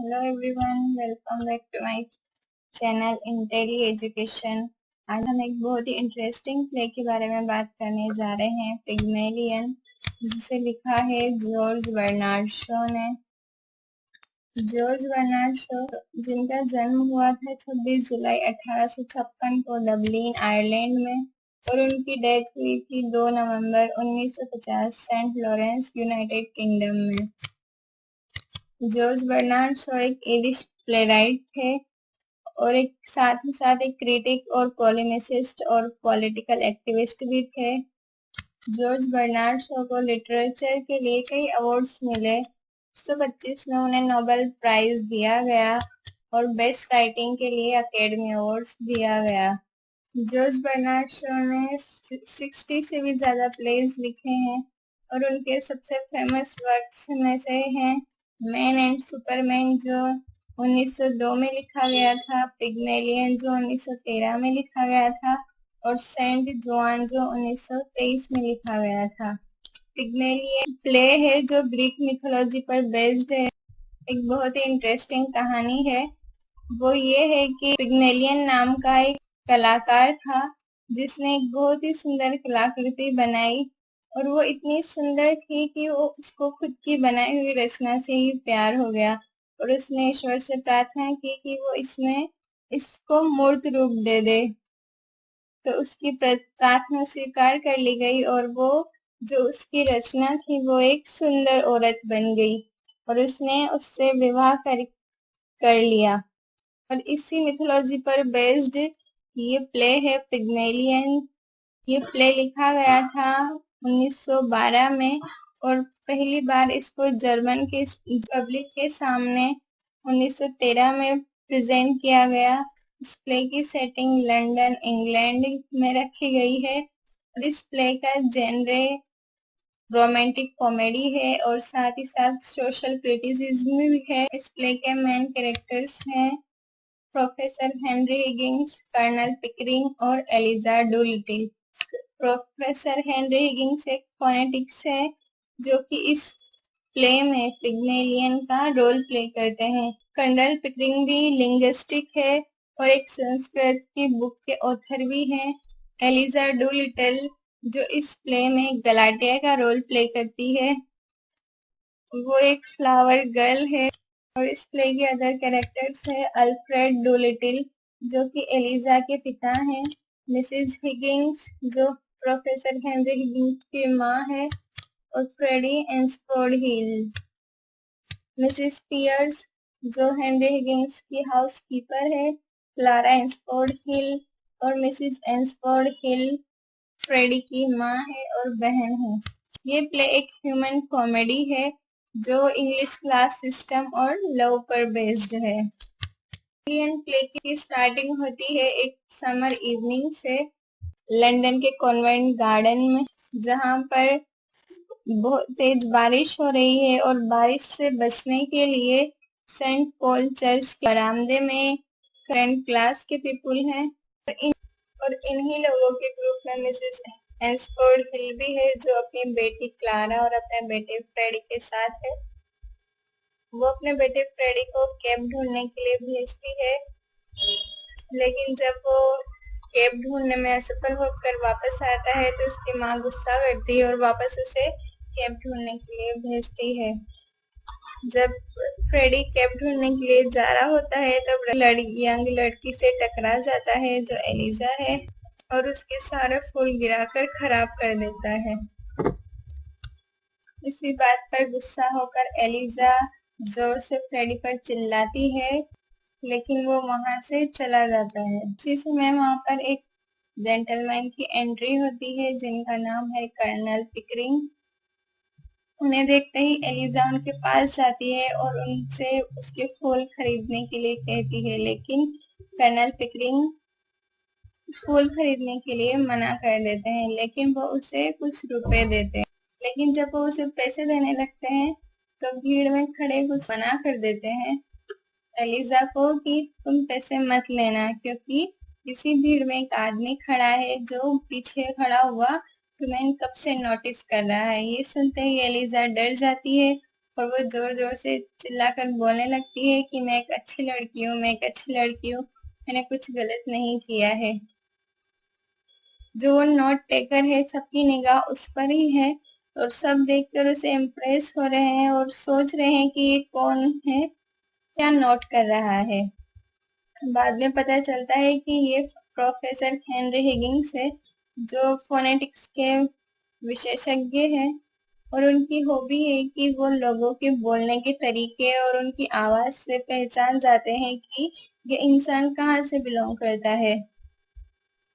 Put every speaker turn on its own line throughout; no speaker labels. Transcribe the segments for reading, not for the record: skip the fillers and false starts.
Hello everyone, welcome back to my channel Intelli Education. आज हम एक बहुत ही इंटरेस्टिंग प्ले के बारे में बात करने जा रहे हैं, पिग्मेलियन, जिसे लिखा है जॉर्ज बर्नार्ड शॉ ने। जॉर्ज बर्नार्ड शॉ, जिनका जन्म हुआ था 26 जुलाई 1856 को डबलिन, आयरलैंड में, और उनकी डेथ हुई थी 2 नवंबर 1950 सेंट लॉरेंस, यूनाइटेड किंगडम में। जॉर्ज बर्नार्ड शॉ एक इंग्लिश प्लेराइट थे और एक साथ ही साथ एक क्रिटिक और पोलेमिसिस्ट और पॉलिटिकल एक्टिविस्ट भी थे। जॉर्ज बर्नार्ड शॉ को लिटरेचर के लिए कई अवार्ड्स मिले। 1925 में उन्हें नोबेल प्राइज दिया गया और बेस्ट राइटिंग के लिए अकेडमी अवार्ड्स दिया गया। जॉर्ज बर्नार्ड शॉ ने 60 से भी ज्यादा प्लेज लिखे हैं और उनके सबसे फेमस वर्क्स में से हैं मैन एंड सुपरमैन, जो 1902 में लिखा गया था, पिग्मेलियन जो 1913 में लिखा गया था, और सेंट जोआन जो 1923 में लिखा गया था। पिग्मेलियन प्ले है जो ग्रीक मिथोलॉजी पर बेस्ड है। एक बहुत ही इंटरेस्टिंग कहानी है, वो ये है कि पिग्मेलियन नाम का एक कलाकार था जिसने एक बहुत ही सुंदर कलाकृति बनाई, और वो इतनी सुंदर थी कि वो उसको खुद की बनाई हुई रचना से ही प्यार हो गया, और उसने ईश्वर से प्रार्थना की कि वो इसको मूर्त रूप दे दे। तो उसकी प्रार्थना स्वीकार कर ली गई और वो जो उसकी रचना थी वो एक सुंदर औरत बन गई और उसने उससे विवाह कर लिया। और इसी मिथोलॉजी पर बेस्ड ये प्ले है पिग्मेलियन। ये प्ले लिखा गया था 1912 में और पहली बार इसको जर्मन के पब्लिक के सामने 1913 में प्रेजेंट किया गया। इस प्ले की सेटिंग लंदन, इंग्लैंड में रखी गई है और इस प्ले का जेनरे रोमांटिक कॉमेडी है और साथ ही साथ सोशल क्रिटिसिज्म भी है। इस प्ले के मेन कैरेक्टर्स हैं professor Henry Higgins, colonel Pickering और Eliza Doolittle. Professor Henry Higgins एक फोनेटिक्स है जो कि इस प्ले में पिग्मेलियन का रोल प्ले करते हैं। कर्नल पिकरिंग भी लिंग्विस्टिक है और एक संस्कृत की बुक के ऑथर भी हैं। एलिजा डूलिटिल जो इस प्ले में गलाटिया का रोल प्ले करती है, वो एक फ्लावर गर्ल है। और इस प्ले के अदर कैरेक्टर्स है अल्फ्रेड डूलिटिल जो कि एलिजा के पिता हैं, मिसेस हिगिंस जो प्रोफेसर हेनरी हिगिंस की माँ है, और फ्रेडी एंसफोर्ड हिल। मिसेस पियर्स जो हेनरी हिगिंस की हाउसकीपर है, क्लारा एंसफोर्ड हिल, और मिसेस एंसफोर्ड हिल फ्रेडी की माँ है और बहन है। ये प्ले एक ह्यूमन कॉमेडी है जो इंग्लिश क्लास सिस्टम और लव पर बेस्ड है। प्ले की स्टार्टिंग होती है एक समर इवनिंग से लंदन के कॉन्वेंट गार्डन में, जहां पर बहुत तेज बारिश हो रही है और बारिश से बचने के लिए सेंट पॉल चर्च के बरामदे में करंट क्लास के पीपल हैं और इन्हीं लोगों के ग्रुप में मिसेस एंसफोर्ड हिल भी है जो अपनी बेटी क्लारा और अपने बेटे फ्रेडी के साथ है। वो अपने बेटे फ्रेडी को कैब ढूंढने के लिए भेजती है, लेकिन जब वो कैब ढूंढने में असफल होकर वापस आता है तो उसकी माँ गुस्सा करती है और वापस उसे कैब ढूंढने के लिए भेजती है। जब फ्रेडी कैब ढूंढने के लिए जा रहा होता है तब यंग लड़की से टकरा जाता है जो एलिजा है और उसके सारे फूल गिराकर खराब कर देता है। इसी बात पर गुस्सा होकर एलिजा जोर से फ्रेडी पर चिल्लाती है, लेकिन वो वहां से चला जाता है। इसी समय वहां पर एक जेंटलमैन की एंट्री होती है जिनका नाम है कर्नल पिकरिंग। उन्हें देखते ही एलिजा उनके पास जाती है और उनसे उसके फूल खरीदने के लिए कहती है, लेकिन कर्नल पिकरिंग फूल खरीदने के लिए मना कर देते हैं, लेकिन वो उसे कुछ रुपए देते हैं। लेकिन जब वो उसे पैसे देने लगते हैं तो भीड़ में खड़े कुछ मना कर देते हैं एलिजा को कि तुम पैसे मत लेना, क्योंकि इसी भीड़ में एक आदमी खड़ा है जो पीछे खड़ा हुआ तुम्हें कब से नोटिस कर रहा है। ये सुनते ही एलिजा डर जाती है और वो जोर जोर से चिल्लाकर बोलने लगती है कि मैं एक अच्छी लड़की हूँ, मैं एक अच्छी लड़की हूँ, मैंने कुछ गलत नहीं किया है। जो वो नोट टेकर है सबकी निगाह उस पर ही है और सब देखकर उसे इम्प्रेस हो रहे हैं और सोच रहे हैं कि ये कौन है, क्या नोट कर रहा है। बाद में पता चलता है कि ये प्रोफेसर हेनरी हिगिंस है, जो फोनेटिक्स के विशेषज्ञ हैं और उनकी हॉबी है कि वो लोगों के बोलने के तरीके और उनकी आवाज से पहचान जाते हैं कि ये इंसान कहाँ से बिलोंग करता है।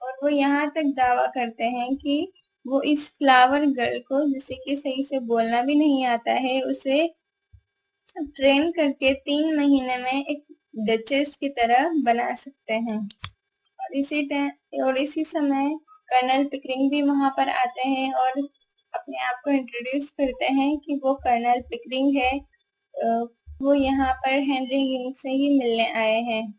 और वो यहाँ तक दावा करते हैं कि वो इस फ्लावर गर्ल को, जिसे कि सही से बोलना भी नहीं आता है, उसे ट्रेन करके 3 महीने में एक डचेस की तरह बना सकते हैं। और इसी समय कर्नल पिकरिंग भी वहां पर आते हैं और अपने आप को इंट्रोड्यूस करते हैं कि वो कर्नल पिकरिंग है। वो यहाँ पर हेनरी हिगिंस से ही मिलने आए हैं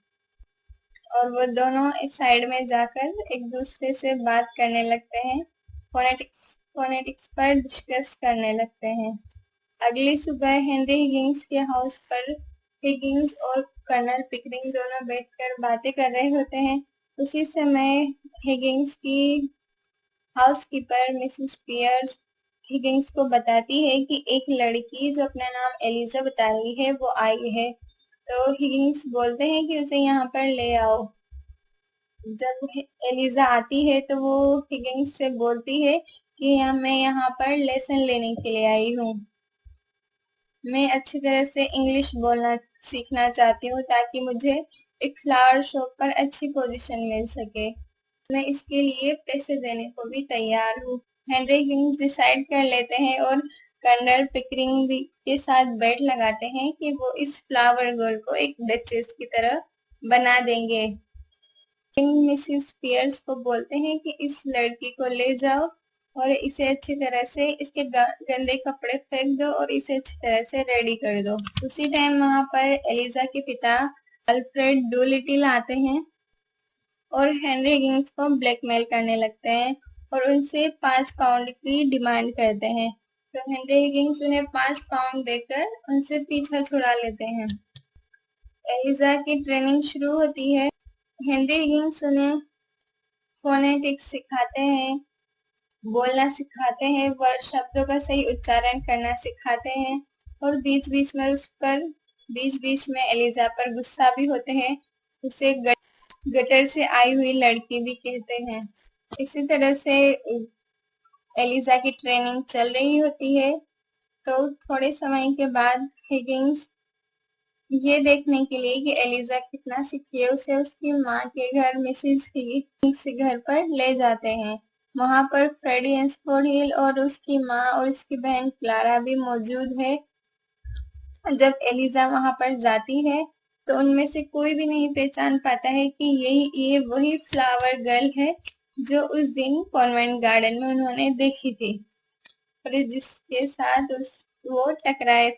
और वो दोनों इस साइड में जाकर एक दूसरे से बात करने लगते हैं, फोनेटिक्स पर डिस्कस करने लगते हैं। अगली सुबह हेनरी हिगिंस के हाउस पर हिगिंस और कर्नल पिकरिंग दोनों बैठकर बातें कर रहे होते हैं। उसी समय हिगिंस की हाउसकीपर मिसेस पियर्स हिगिंस को बताती है कि एक लड़की जो अपना नाम एलिजा बता रही है वो आई है। तो हिगिंस बोलते हैं कि उसे यहाँ पर ले आओ। जब एलिजा आती है तो वो हिगिंस से बोलती है कि मैं यहाँ पर लेसन लेने के लिए आई हूँ। मैं अच्छी तरह से इंग्लिश बोलना सीखना चाहती हूँ ताकि मुझे एक फ्लावर शॉप पर अच्छी पोजीशन मिल सके। मैं इसके लिए पैसे देने को भी तैयार हूँ। हेनरी हिगिंस डिसाइड कर लेते हैं और कर्नल पिकरिंग के साथ बेट लगाते हैं कि वो इस फ्लावर गर्ल को एक डचेस की तरह बना देंगे। मिसेस पियर्स को बोलते हैं कि इस लड़की को ले जाओ और इसे अच्छी तरह से इसके गंदे कपड़े फेंक दो और इसे अच्छी तरह से रेडी कर दो। उसी टाइम वहां पर एलिजा के पिता अल्फ्रेड डूलिटिल आते हैं और हेनरी हिगिंस को ब्लैकमेल करने लगते हैं और उनसे 5 पाउंड की डिमांड करते हैं। तो हेनरी हिगिंस उन्हें 5 पाउंड देकर उनसे पीछा छुड़ा लेते हैं। एलिजा की ट्रेनिंग शुरू होती है। हेनरी हिगिंस उन्हें फोनेटिक्स सिखाते हैं, बोलना सिखाते हैं, वर्ड शब्दों का सही उच्चारण करना सिखाते हैं और बीच बीच में एलिजा पर गुस्सा भी होते हैं। उसे गटर से आई हुई लड़की भी कहते हैं। इसी तरह से एलिजा की ट्रेनिंग चल रही होती है। तो थोड़े समय के बाद हिगिंस ये देखने के लिए कि एलिजा कितना सीखी है, उसे उसकी माँ के घर मिसेस हिगिंस के घर पर ले जाते हैं। वहां पर फ्रेडी एस्फोर्ड हिल और उसकी माँ और उसकी बहन क्लारा भी मौजूद है। जब एलिजा वहां पर जाती है तो उनमें से कोई भी नहीं पहचान पाता है कि ये वही फ्लावर गर्ल है जो उस दिन कॉन्वेंट गार्डन में उन्होंने देखी थी और जिसके साथ वो टकराए।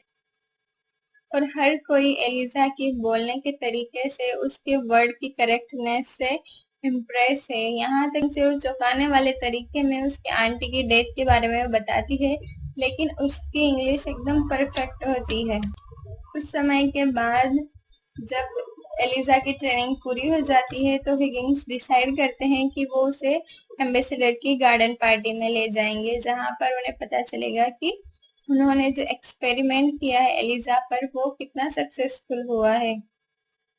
और हर कोई एलिजा के बोलने के तरीके से, उसके वर्ड की करेक्टनेस से इम्प्रेस है। यहाँ तक से और चौंकाने वाले तरीके में उसकी आंटी की डेथ के बारे में बताती है, लेकिन उसकी इंग्लिश एकदम परफेक्ट होती है। कुछ समय के बाद जब एलिजा की ट्रेनिंग पूरी हो जाती है तो हिगिंस डिसाइड करते हैं कि वो उसे एम्बेसडर की गार्डन पार्टी में ले जाएंगे, जहां पर उन्हें पता चलेगा कि उन्होंने जो एक्सपेरिमेंट किया है एलिजा पर वो कितना सक्सेसफुल हुआ है।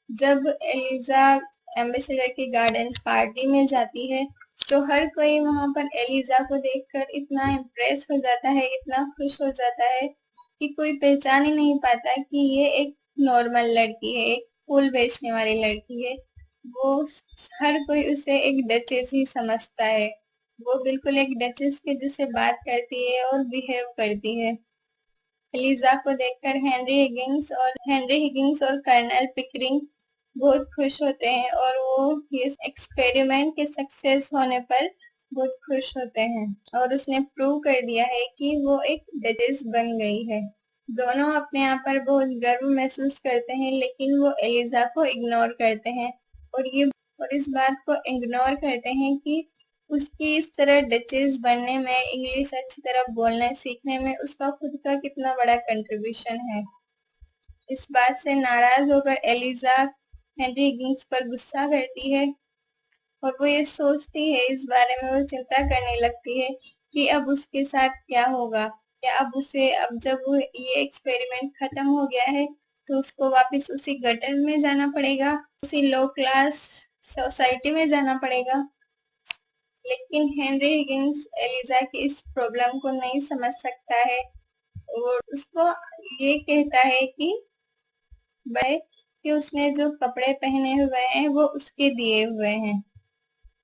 जब एलिजा एम्बेसडर की गार्डन पार्टी में जाती है तो हर कोई वहां पर एलिजा को देखकर इतना इम्प्रेस हो जाता है, इतना खुश हो जाता है कि कोई पहचान ही नहीं पाता कि ये एक नॉर्मल लड़की है, एक फूल बेचने वाली लड़की है। वो हर कोई उसे एक डचेस ही समझता है। वो बिल्कुल एक डचेस के जैसे बात करती है और बिहेव करती है। एलिजा को देखकर हेनरी हिगिंस और कर्नल पिकरिंग बहुत खुश होते हैं और वो इस एक्सपेरिमेंट के सक्सेस होने पर बहुत खुश होते हैं और उसने प्रूव कर दिया है कि वो एक डचेस बन गई है। दोनों अपने आप पर बहुत गर्व महसूस करते हैं, लेकिन वो एलिजा को इग्नोर करते हैं और इस बात को इग्नोर करते हैं कि उसकी इस तरह डचेस बनने में, इंग्लिश अच्छी तरह बोलने सीखने में उसका खुद का कितना बड़ा कंट्रीब्यूशन है। इस बात से नाराज होकर एलिजा हेनरी हिगिंस पर गुस्सा करती है और वो ये सोचती है, इस बारे में वो चिंता करने लगती है कि अब उसके साथ क्या होगा। क्या अब जब वो ये एक्सपेरिमेंट खत्म हो गया है तो उसको वापस उसी गटर में जाना पड़ेगा, उसी लो क्लास सोसाइटी में जाना पड़ेगा। लेकिन हेनरी हिगिंस एलिजा की इस प्रॉब्लम को नहीं समझ सकता है और उसको ये कहता है कि उसने जो कपड़े पहने हुए हैं वो उसके दिए हुए हैं,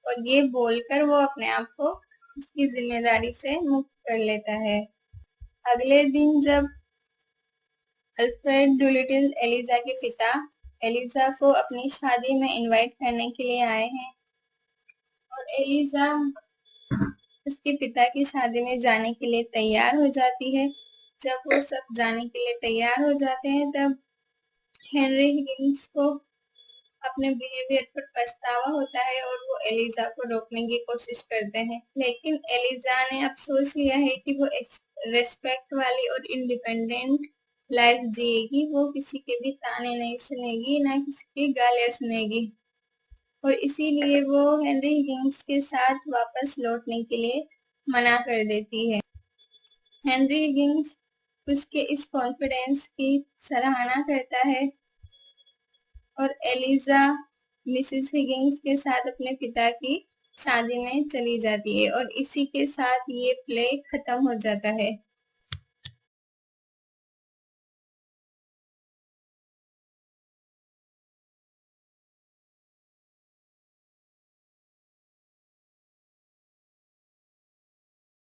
और ये बोलकर वो अपने आप को उसकी जिम्मेदारी से मुक्त कर लेता है। अगले दिन जब अल्फ्रेड डुलिटिल एलिजा के पिता एलिजा को अपनी शादी में इनवाइट करने के लिए आए हैं और एलिजा उसके पिता की शादी में जाने के लिए तैयार हो जाती है। जब वो सब जाने के लिए तैयार हो जाते हैं तब हेनरी हिगिंस को अपने बिहेवियर पर पछतावा होता है और वो एलिजा को रोकने की कोशिश करते हैं, लेकिन एलिजा ने अब सोच लिया है कि वो रेस्पेक्ट वाली और इंडिपेंडेंट लाइफ जिएगी। वो किसी के भी ताने नहीं सुनेगी, ना किसी की गालियां सुनेगी, और इसीलिए वो हेनरी हिगिंस के साथ वापस लौटने के लिए मना कर देती है। हेनरी हिगिंस उसके इस कॉन्फिडेंस की सराहना करता है और एलिजा मिसेस हिगिंस के साथ अपने पिता की शादी में चली जाती है और इसी के साथ ये प्ले खत्म हो जाता है।